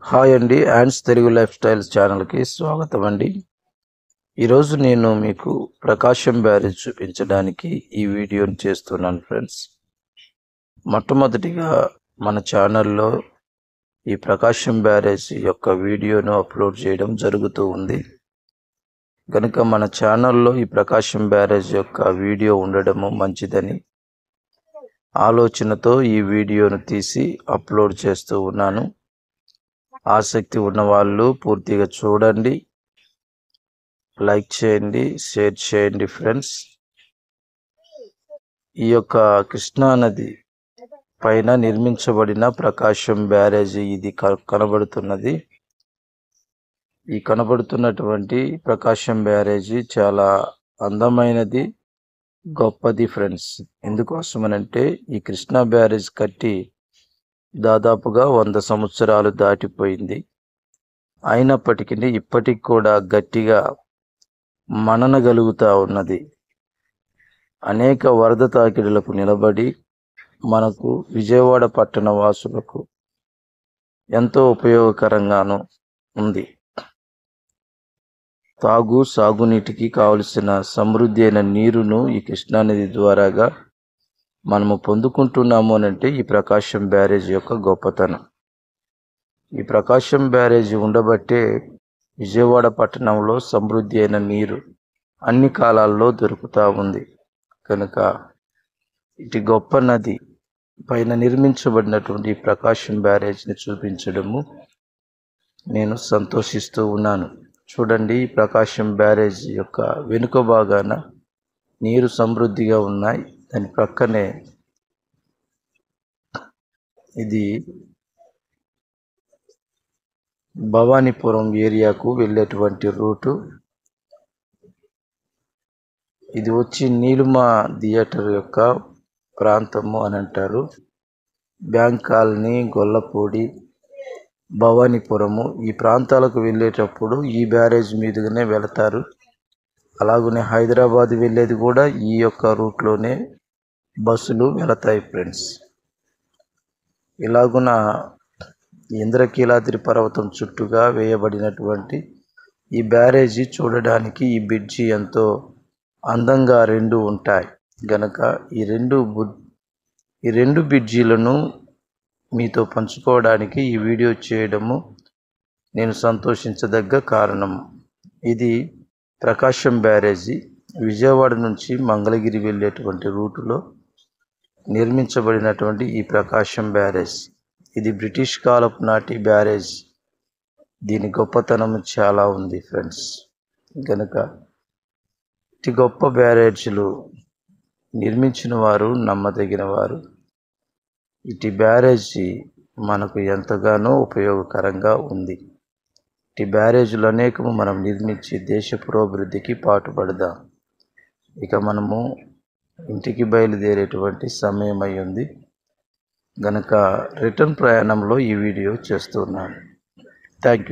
Hi అండి, యాండ్స్ Telugu life styles ఛానల్కి స్వాగతం అండి. ఈరోజు నేను మీకు ప్రకాశం బ్యారేజ్ చూపించడానికి ఈ వీడియోని చేస్తున్నాను ఫ్రెండ్స్. మొట్టమొదటిగా మన ఛానల్లో ఈ ప్రకాశం బ్యారేజ్ యొక్క వీడియోను అప్లోడ్ చేయడం జరుగుతూ ఉంది కనుక మన ఛానల్లో ఈ ప్రకాశం బ్యారేజ్ యొక్క వీడియో ఉండడము మంచిదని ఆలోచనతో ఈ వీడియోను తీసి అప్లోడ్ చేస్తూ ఉన్నాను. ఆసక్తి ఉన్నవాళ్ళు పూర్తిగా చూడండి, లైక్ చేయండి, షేర్ చేయండి ఫ్రెండ్స్. ఈ యొక్క కృష్ణా నది పైన నిర్మించబడిన ప్రకాశం బ్యారేజీ ఇది కనబడుతున్నది. ఈ కనబడుతున్నటువంటి ప్రకాశం బ్యారేజీ చాలా అందమైనది, గొప్పది ఫ్రెండ్స్. ఎందుకోసమనంటే ఈ కృష్ణా బ్యారేజ్ కట్టి దాదాపుగా 100 సంవత్సరాలు దాటిపోయింది. అయినప్పటికీ ఇప్పటికి కూడా గట్టిగా మననగలుగుతూ ఉన్నది. అనేక వరద తాకిడులకు నిలబడి మనకు విజయవాడ పట్టణ వాసులకు ఎంతో ఉపయోగకరంగాను ఉంది. సాగునీటికి కావలసిన సమృద్ధి అయిన నీరును ఈ కృష్ణానది ద్వారాగా మనము పొందుకుంటున్నాము అనంటే ఈ ప్రకాశం బ్యారేజ్ యొక్క గొప్పతనం. ఈ ప్రకాశం బ్యారేజీ ఉండబట్టే విజయవాడ పట్టణంలో సమృద్ధి అయిన నీరు అన్ని కాలాల్లో దొరుకుతూ ఉంది. కనుక ఇటు గొప్ప నది పైన నిర్మించబడినటువంటి ప్రకాశం బ్యారేజ్ని చూపించడము నేను సంతోషిస్తూ ఉన్నాను. చూడండి, ఈ ప్రకాశం బ్యారేజ్ యొక్క వెనుక భాగాన నీరు సమృద్ధిగా ఉన్నాయి. దాని ప్రక్కనే ఇది భవానీపురం ఏరియాకు వెళ్ళేటువంటి రూటు. ఇది వచ్చి నీలిమా థియేటర్ యొక్క ప్రాంతము అని అంటారు. బ్యాంక్ కాలనీ, గొల్లపూడి, భవానీపురము ఈ ప్రాంతాలకు వెళ్ళేటప్పుడు ఈ బ్యారేజ్ మీదుగానే వెళతారు. అలాగనే హైదరాబాద్ వెళ్ళేది కూడా ఈ యొక్క రూట్లోనే బస్సులు వెళతాయి ఫ్రెండ్స్. ఇలాగున ఇంద్రకీలాద్రి పర్వతం చుట్టూగా వేయబడినటువంటి ఈ బ్యారేజీ చూడడానికి ఈ బ్రిడ్జి ఎంతో అందంగా రెండు ఉంటాయి. గనక ఈ రెండు బ్రిడ్జీలను మీతో పంచుకోవడానికి ఈ వీడియో చేయడము నేను సంతోషించదగ్గ కారణం. ఇది ప్రకాశం బ్యారేజీ విజయవాడ నుంచి మంగళగిరి వెళ్ళేటువంటి రూటులో నిర్మించబడినటువంటి ఈ ప్రకాశం బ్యారేజ్ ఇది బ్రిటిష్ కాలపు నాటి బ్యారేజ్. దీని గొప్పతనం చాలా ఉంది ఫ్రెండ్స్. కనుక ఇటు గొప్ప బ్యారేజీలు నిర్మించిన వారు నమ్మదగిన వారు. ఇటు బ్యారేజీ మనకు ఎంతగానో ఉపయోగకరంగా ఉంది. ఇటు బ్యారేజీలు అనేకము మనం నిర్మించి దేశ పురోభివృద్ధికి పాటుపడదాం. ఇక మనము ఇంటికి బయలుదేరేటువంటి సమయం అయ్యింది గనక రిటర్న్ ప్రయాణంలో ఈ వీడియో చేస్తున్నాను. Thank you.